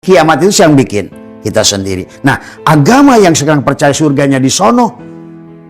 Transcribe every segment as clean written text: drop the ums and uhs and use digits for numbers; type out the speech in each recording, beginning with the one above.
Kiamat itu siapa yang bikin? Kita sendiri. Nah, agama yang sekarang percaya surganya di sono,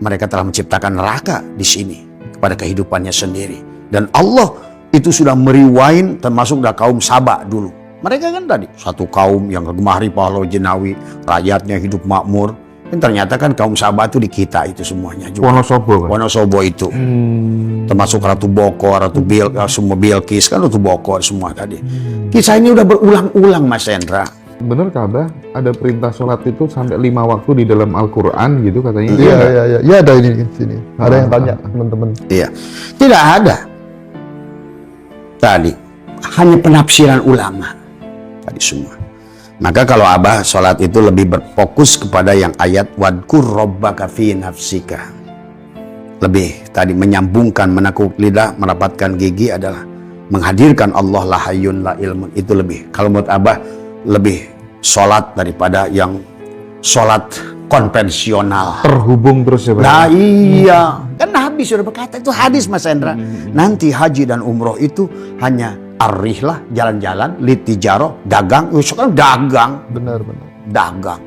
mereka telah menciptakan neraka di sini kepada kehidupannya sendiri. Dan Allah itu sudah meriwain termasuk dari kaum Saba dulu. Mereka kan tadi satu kaum yang gemari pahlawan jenawi, rakyatnya hidup makmur. Dan ternyata kan kaum Saba itu di kita itu semuanya juga. Wonosobo kan? Wonosobo itu. Termasuk Ratu Boko, Ratu semua Bilqis kan Ratu Boko semua tadi. Kisah ini udah berulang-ulang Mas Hendra. Bener Ka'bah ada perintah sholat itu sampai 5 waktu di dalam Al-Quran gitu katanya. Iya ada ini di sini. Ada yang tanya teman-teman. Iya. Tidak ada. Tadi hanya penafsiran ulama. Tadi semua. Maka kalau Abah sholat itu lebih berfokus kepada yang ayat wadkur rabbaka fi nafsika. Lebih tadi menyambungkan, menekuk lidah, merapatkan gigi adalah menghadirkan Allah la hayyun la ilmun. Itu lebih. Kalau menurut Abah lebih sholat daripada yang sholat konvensional. Terhubung terus ya Pak? Nah iya. Kan Nabi sudah berkata, itu hadis Mas Hendra. Nanti haji dan umroh itu hanya ar-rihlah, jalan-jalan, litijaro, dagang. Sekarang dagang. Benar. Dagang.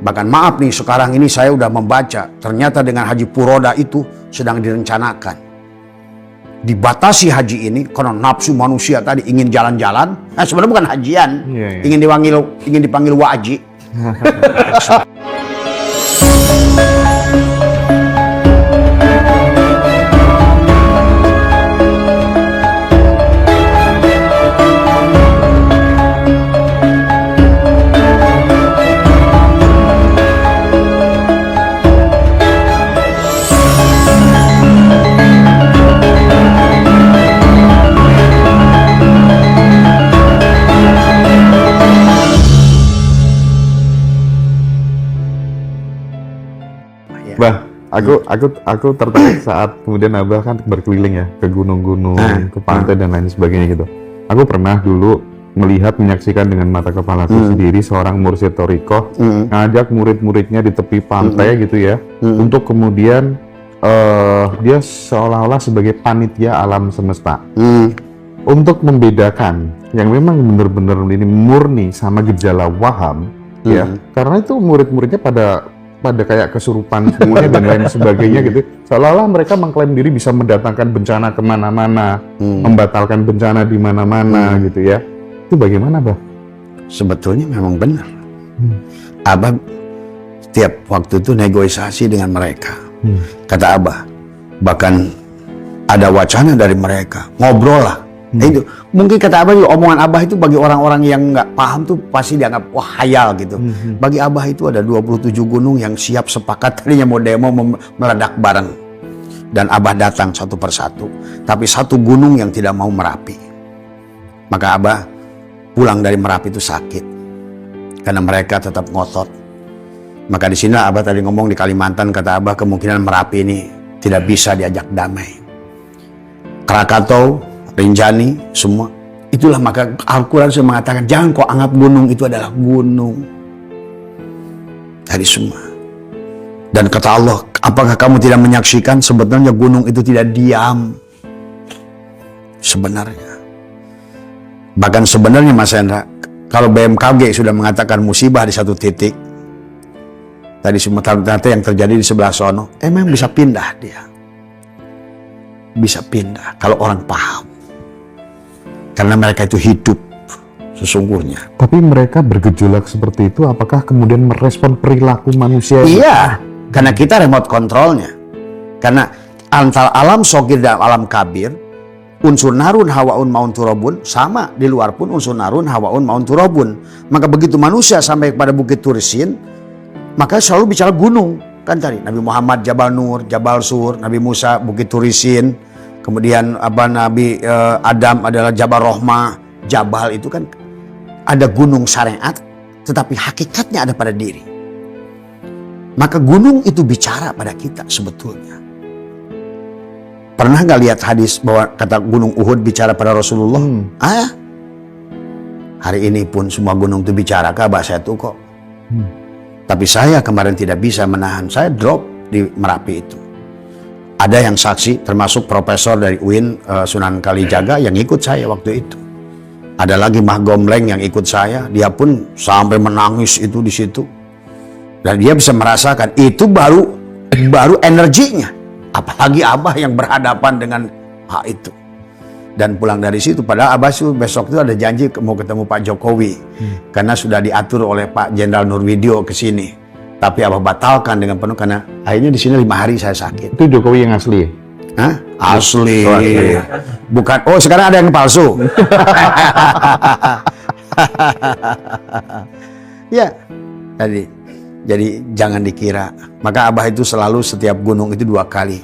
Bahkan maaf nih, sekarang ini saya udah membaca, ternyata dengan haji Puroda itu sedang direncanakan. Dibatasi haji ini karena nafsu manusia tadi ingin jalan-jalan. Nah, sebenarnya bukan hajian. Ingin dipanggil waji. Bah, aku tertarik saat kemudian Abah kan berkeliling ya ke gunung-gunung, ke pantai dan lain sebagainya gitu. Aku pernah dulu melihat, menyaksikan dengan mata kepalaku sendiri seorang mursyid thariqah ngajak murid-muridnya di tepi pantai gitu ya, untuk kemudian dia seolah-olah sebagai panitia alam semesta untuk membedakan yang memang benar-benar ini murni sama gejala waham ya, karena itu murid-muridnya pada kayak kesurupan semuanya dan lain sebagainya gitu. Seolah-olah mereka mengklaim diri bisa mendatangkan bencana kemana-mana, membatalkan bencana di mana-mana gitu ya. Itu bagaimana, Bah? Sebetulnya memang benar. Abah setiap waktu itu negosiasi dengan mereka. Kata Abah, bahkan ada wacana dari mereka, ngobrol lah. Itu mungkin kata Abah juga, omongan Abah itu bagi orang-orang yang nggak paham tuh pasti dianggap wah hayal gitu. Bagi Abah itu ada 27 gunung yang siap sepakat tadinya mau demo meledak bareng. Dan Abah datang satu persatu. Tapi satu gunung yang tidak mau Merapi. Maka Abah pulang dari Merapi itu sakit. Karena mereka tetap ngotot. Maka di sini Abah tadi ngomong di Kalimantan, kata Abah kemungkinan Merapi ini tidak bisa diajak damai. Krakatau, Rinjani, semua. Itulah maka Al-Quran sudah mengatakan, jangan kau anggap gunung itu adalah gunung. Tadi semua. Dan kata Allah, apakah kamu tidak menyaksikan sebetulnya gunung itu tidak diam? Sebenarnya. Bahkan sebenarnya Mas Hendra, kalau BMKG sudah mengatakan musibah di satu titik, tadi semua ternyata yang terjadi di sebelah sono, memang bisa pindah dia. Bisa pindah kalau orang paham. Karena mereka itu hidup sesungguhnya. Tapi mereka bergejolak seperti itu, apakah kemudian merespon perilaku manusia? Iya, karena kita remote kontrolnya. Karena antara alam sogir dan alam kabir, unsur narun hawaun maun turabun, sama di luar pun unsur narun hawaun maun turabun. Maka begitu manusia sampai kepada Bukit Turisin, maka selalu bicara gunung. Kan tadi Nabi Muhammad Jabal Nur, Jabal Sur, Nabi Musa Bukit Turisin. Kemudian Nabi Adam adalah Jabal Rohmah. Jabal itu kan ada gunung syariat, tetapi hakikatnya ada pada diri. Maka gunung itu bicara pada kita sebetulnya. Pernah nggak lihat hadis bahwa kata gunung Uhud bicara pada Rasulullah? Hari ini pun semua gunung itu bicara, kabar saya tuh kok. Tapi saya kemarin tidak bisa menahan, saya drop di Merapi itu. Ada yang saksi, termasuk profesor dari UIN Sunan Kalijaga yang ikut saya waktu itu. Ada lagi Mah Gomleng yang ikut saya, dia pun sampai menangis itu di situ. Dan dia bisa merasakan itu baru energinya. Apalagi Abah yang berhadapan dengan hal itu. Dan pulang dari situ, padahal Abah itu besok itu ada janji mau ketemu Pak Jokowi. Karena sudah diatur oleh Pak Jenderal Nurwidio ke sini. Tapi Abah batalkan dengan penuh karena akhirnya di sini 5 hari saya sakit. Itu Jokowi yang asli ya? Hah? Asli. Bukan, oh sekarang ada yang palsu. Ya, jadi jangan dikira. Maka Abah itu selalu setiap gunung itu 2 kali.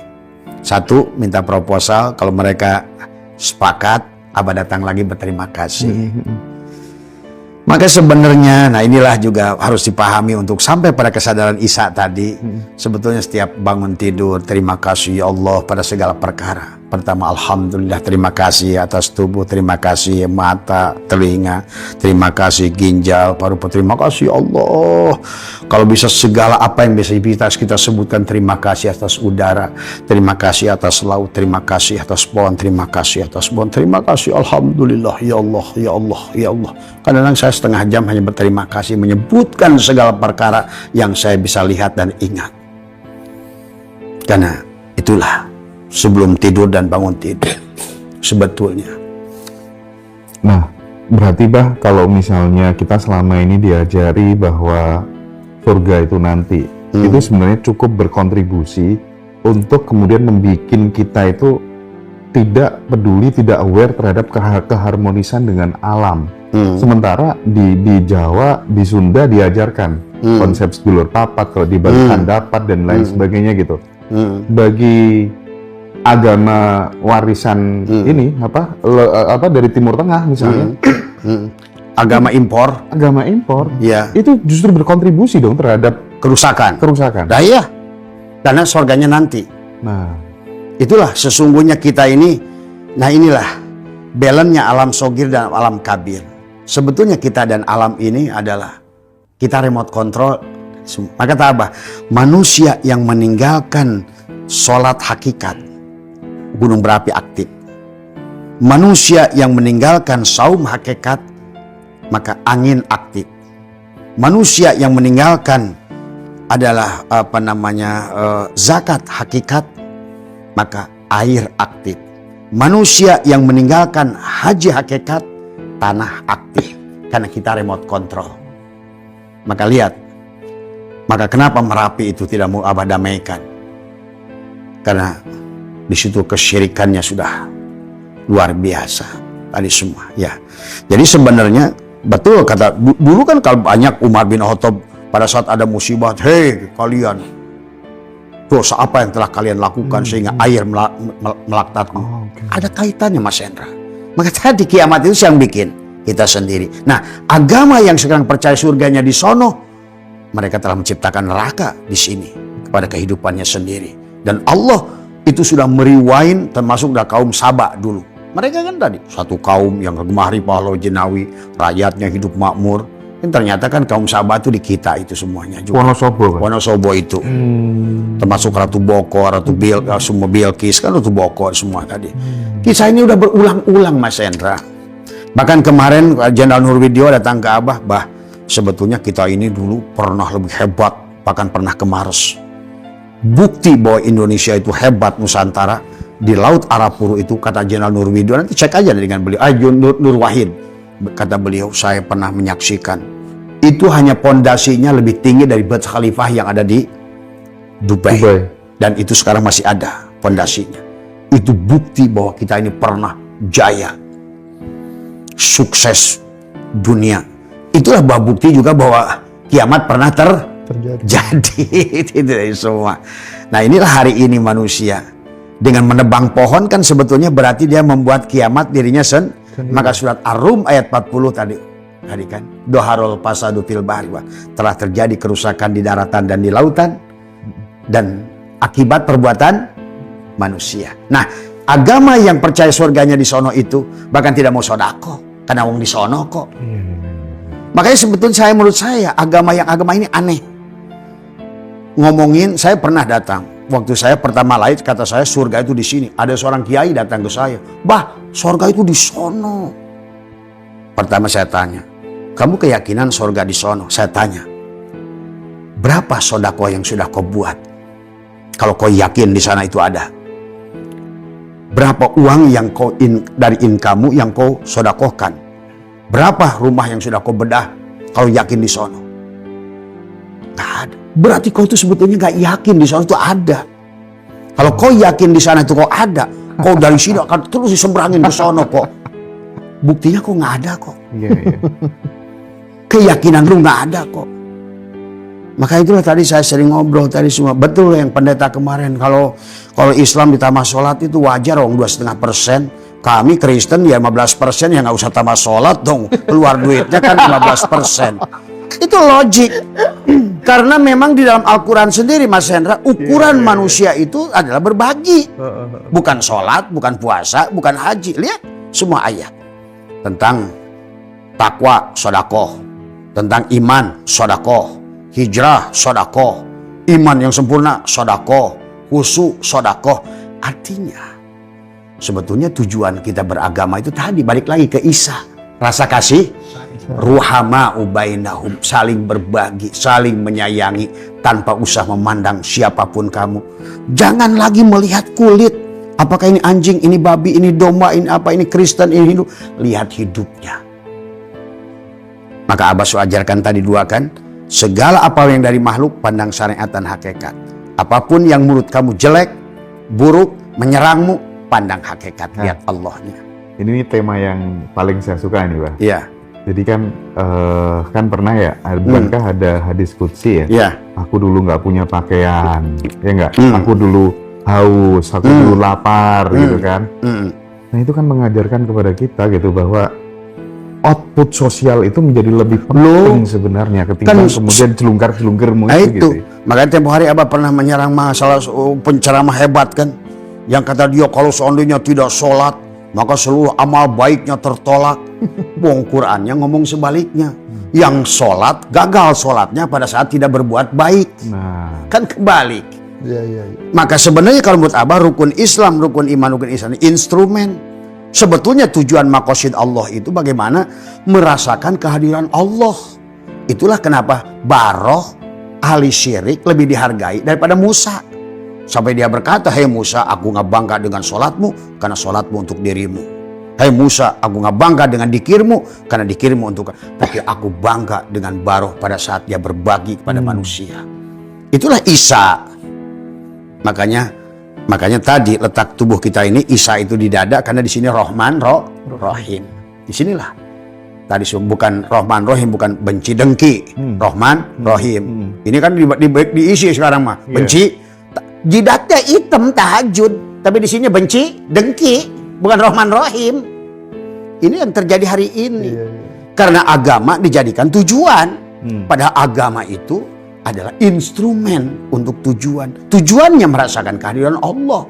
1, minta proposal, kalau mereka sepakat, Abah datang lagi berterima kasih. Maka sebenarnya, nah inilah juga harus dipahami untuk sampai pada kesadaran Isa tadi. Sebetulnya setiap bangun tidur, terima kasih ya Allah pada segala perkara. Pertama, alhamdulillah, terima kasih atas tubuh, terima kasih mata, telinga, terima kasih ginjal, paru-paru, terima kasih ya Allah. Kalau bisa segala apa yang bisa kita sebutkan, terima kasih atas udara, terima kasih atas laut, terima kasih atas pohon, terima kasih atas pohon, terima kasih, alhamdulillah, ya Allah, ya Allah, ya Allah. Kadang-kadang saya setengah jam hanya berterima kasih, menyebutkan segala perkara yang saya bisa lihat dan ingat. Karena itulah sebelum tidur dan bangun tidur sebetulnya. Nah, berarti Bah, kalau misalnya kita selama ini diajari bahwa surga itu nanti, itu sebenarnya cukup berkontribusi untuk kemudian membuat kita itu tidak peduli, tidak aware terhadap keharmonisan dengan alam. Sementara di Jawa, di Sunda diajarkan konsep sedulur papat, kalau di Bali dapat dan lain sebagainya gitu. Bagi agama warisan ini apa dari Timur Tengah misalnya, agama impor, ya, itu justru berkontribusi dong terhadap kerusakan. Nah iya, karena surganya nanti. Nah, itulah sesungguhnya kita ini. Nah inilah balance-nya alam sogir dan alam kabir. Sebetulnya kita dan alam ini adalah kita remote control. Maka kata Abah, manusia yang meninggalkan sholat hakikat, gunung berapi aktif. Manusia yang meninggalkan saum hakikat, maka angin aktif. Manusia yang meninggalkan adalah zakat hakikat, maka air aktif. Manusia yang meninggalkan haji hakikat, tanah aktif. Karena kita remote control. Maka lihat, maka kenapa Merapi itu tidak mau Abah damaikan? Karena di situ kesyirikannya sudah luar biasa tadi semua, ya. Jadi sebenarnya betul kata dulu kan, kalau banyak Umar bin Khattab pada saat ada musibah, hei kalian, dosa apa yang telah kalian lakukan sehingga air melaknatmu? Ada kaitannya Mas Hendra. Maka tadi kiamat itu yang bikin kita sendiri. Nah, agama yang sekarang percaya surganya di sono, mereka telah menciptakan neraka di sini kepada kehidupannya sendiri. Dan Allah itu sudah meriwain, termasuk dari kaum Sabak dulu. Mereka kan tadi satu kaum yang gemari pahlawan jenawi, rakyatnya hidup makmur. Dan ternyata kan kaum Sabak itu di kita itu semuanya juga. Wonosobo itu. Termasuk Ratu Boko, semua Bilqis kan Ratu Boko semua tadi. Kisah ini udah berulang-ulang Mas Hendra. Bahkan kemarin Jenderal Nurwidio datang ke Abah, Bah, sebetulnya kita ini dulu pernah lebih hebat, bahkan pernah ke Mars. Bukti bahwa Indonesia itu hebat Nusantara di Laut Arafuru itu, kata Jenderal Nurwidio, nanti cek aja dengan beliau, Nur Wahid, kata beliau, saya pernah menyaksikan itu hanya pondasinya lebih tinggi dari Burj Khalifah yang ada di Dubai. Dan itu sekarang masih ada pondasinya. Itu bukti bahwa kita ini pernah jaya, sukses dunia. Itulah bukti juga bahwa kiamat pernah terjadi. Itu semua. Nah inilah hari ini manusia dengan menebang pohon kan sebetulnya berarti dia membuat kiamat dirinya Maka surat Ar-Rum ayat 40 tadi kan, doharul fasadu fil bahri, telah terjadi kerusakan di daratan dan di lautan dan akibat perbuatan manusia. Nah, agama yang percaya surganya di sono itu bahkan tidak mau sodako karena wong di sono kok. Makanya sebetulnya menurut saya agama ini aneh. Ngomongin, saya pernah datang waktu saya pertama lahir, kata saya surga itu di sini. Ada seorang kiai datang ke saya, Bah, surga itu di sono. Pertama saya tanya, kamu keyakinan surga di sono? Saya tanya, berapa sodako yang sudah kau buat? Kalau kau yakin di sana itu ada. Berapa uang yang kau dari income-mu yang kau sodakohkan? Berapa rumah yang sudah kau bedah kalau yakin di sono? Nggak ada. Berarti kau itu sebetulnya nggak yakin di sono itu ada. Kalau kau yakin di sana itu kau ada, kau dari sini akan terus disembrangin ke sono kok. Buktinya kok nggak ada kok. Iya, iya. Keyakinan lu nggak ada kok. Maka itulah tadi saya sering ngobrol tadi semua. Betul yang pendeta kemarin, kalau Islam ditambah sholat itu wajar dong 2,5%. Kami Kristen ya 15%, ya nggak usah tambah sholat dong. Keluar duitnya kan 15%. Itu logik. Karena memang di dalam Al-Quran sendiri Mas Hendra, ukuran manusia itu adalah berbagi. Bukan sholat, bukan puasa, bukan haji. Lihat semua ayat. Tentang takwa, sodakoh. Tentang iman, sodakoh. Hijrah, sodakoh. Iman yang sempurna, sodakoh. Khusyuk, sodakoh. Artinya, sebetulnya tujuan kita beragama itu tadi, balik lagi ke Isa. Rasa kasih, ruhama ubainahum, saling berbagi, saling menyayangi, tanpa usah memandang siapapun kamu. Jangan lagi melihat kulit. Apakah ini anjing, ini babi, ini domba, ini apa, ini Kristen, ini Hindu. Lihat hidupnya. Maka Abah ajarkan tadi dua kan, segala apa yang dari makhluk pandang syariat dan hakikat. Apapun yang menurut kamu jelek, buruk, menyerangmu, pandang hakikat, lihat Allahnya. Ini tema yang paling saya suka nih, Bah. Iya. Jadi kan pernah ya, bukankah ada hadis qudsi ya? Iya. Aku dulu nggak punya pakaian, ya nggak? Aku dulu haus, aku dulu lapar, gitu kan? Nah itu kan mengajarkan kepada kita gitu bahwa output sosial itu menjadi lebih penting sebenarnya ketimbang kemudian celungkar-celungkermu itu. Gitu. Makanya tempo hari Abah pernah menyerang masalah penceramah hebat kan, yang kata dia kalau seandainya tidak sholat maka seluruh amal baiknya tertolak. Wong Qur'annya ngomong sebaliknya. Yang sholat gagal sholatnya pada saat tidak berbuat baik. Nah, Kan kebalik. Iya. Maka sebenarnya kalau menurut Abah rukun Islam, rukun iman, rukun ihsan instrumen. Sebetulnya tujuan maqasid Allah itu bagaimana merasakan kehadiran Allah. Itulah kenapa Baroh ahli syirik lebih dihargai daripada Musa. Sampai dia berkata, "Hei Musa, aku nggak bangga dengan sholatmu karena sholatmu untuk dirimu. Hei Musa, aku nggak bangga dengan dikirmu karena dikirmu untuk, tapi aku bangga dengan Baroh pada saat dia berbagi kepada manusia." Itulah Isa. Makanya tadi letak tubuh kita ini Isa itu di dada karena di sini Rahman, Rahim. Di sinilah. Tadi bukan Rahman Rahim, bukan benci dengki. Rahman Rahim. Ini kan diisi sekarang mah. Benci. Jidatnya hitam tahajud, tapi di sini benci, dengki, bukan Rahman Rahim. Ini yang terjadi hari ini. Karena agama dijadikan tujuan. Padahal agama itu adalah instrumen untuk tujuan. Tujuannya merasakan kehadiran Allah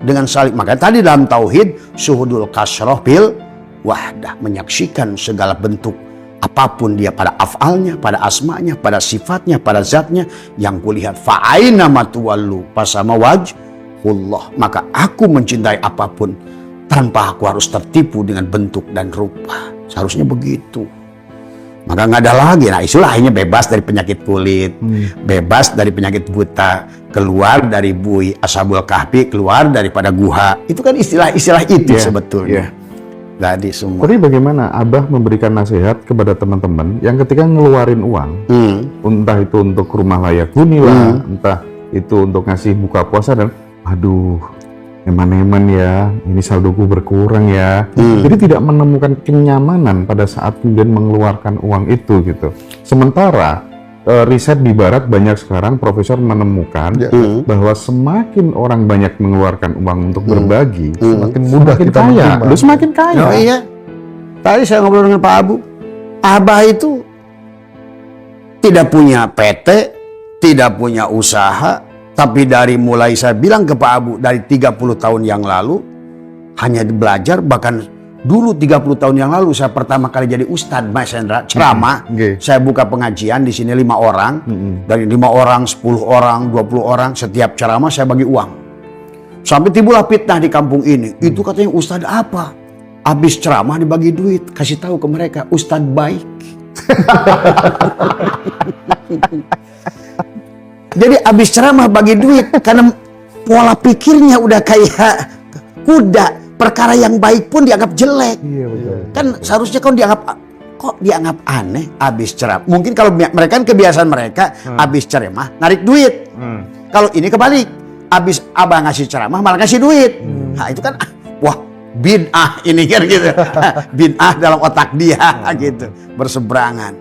dengan saling. Maka tadi dalam tauhid syuhudul kasroh bil wahdah, menyaksikan segala bentuk apapun dia, pada afalnya, pada asmanya, pada sifatnya, pada zatnya, yang kulihat fa'aina matuwallu pasama wajhullah, maka aku mencintai apapun tanpa aku harus tertipu dengan bentuk dan rupa. Seharusnya begitu. Maka nggak ada lagi. Nah itulah akhirnya bebas dari penyakit kulit, bebas dari penyakit buta, keluar dari bui Ashabul Kahfi, keluar daripada guha. Itu kan istilah-istilah itu sebetulnya. Tadi semua. Tapi bagaimana Abah memberikan nasihat kepada teman-teman yang ketika ngeluarin uang, entah itu untuk rumah layak huni lah, entah itu untuk ngasih buka puasa, dan aduh, eman-eman ya, ini saldoku berkurang ya. Jadi tidak menemukan kenyamanan pada saat kemudian mengeluarkan uang itu gitu. Sementara riset di barat banyak sekarang profesor menemukan bahwa semakin orang banyak mengeluarkan uang untuk berbagi, semakin mudah kita kaya, menerima. semakin kaya. Oh iya. Tadi saya ngobrol dengan Pak Abu. Abah itu tidak punya PT, tidak punya usaha, tapi dari mulai saya bilang ke Pak Abu dari 30 tahun yang lalu hanya belajar, bahkan dulu 30 tahun yang lalu saya pertama kali jadi ustadz Mas Hendra, ceramah. Saya buka pengajian di sini 5 orang. Dari 5 orang, 10 orang, 20 orang, setiap ceramah saya bagi uang. Sampai timbullah fitnah di kampung ini. Itu katanya ustadz apa? Habis ceramah dibagi duit, kasih tahu ke mereka, Ustadz baik. Jadi habis ceramah bagi duit karena pola pikirnya udah kayak kuda. Perkara yang baik pun dianggap jelek. Iya betul. Kan seharusnya kok dianggap aneh habis ceramah. Mungkin kalau mereka kan kebiasaan mereka habis ceramah narik duit. Kalau ini kebalik, habis abah ngasih ceramah malah ngasih duit. Nah itu kan wah bid'ah ini kan gitu. Bid'ah dalam otak dia gitu, berseberangan.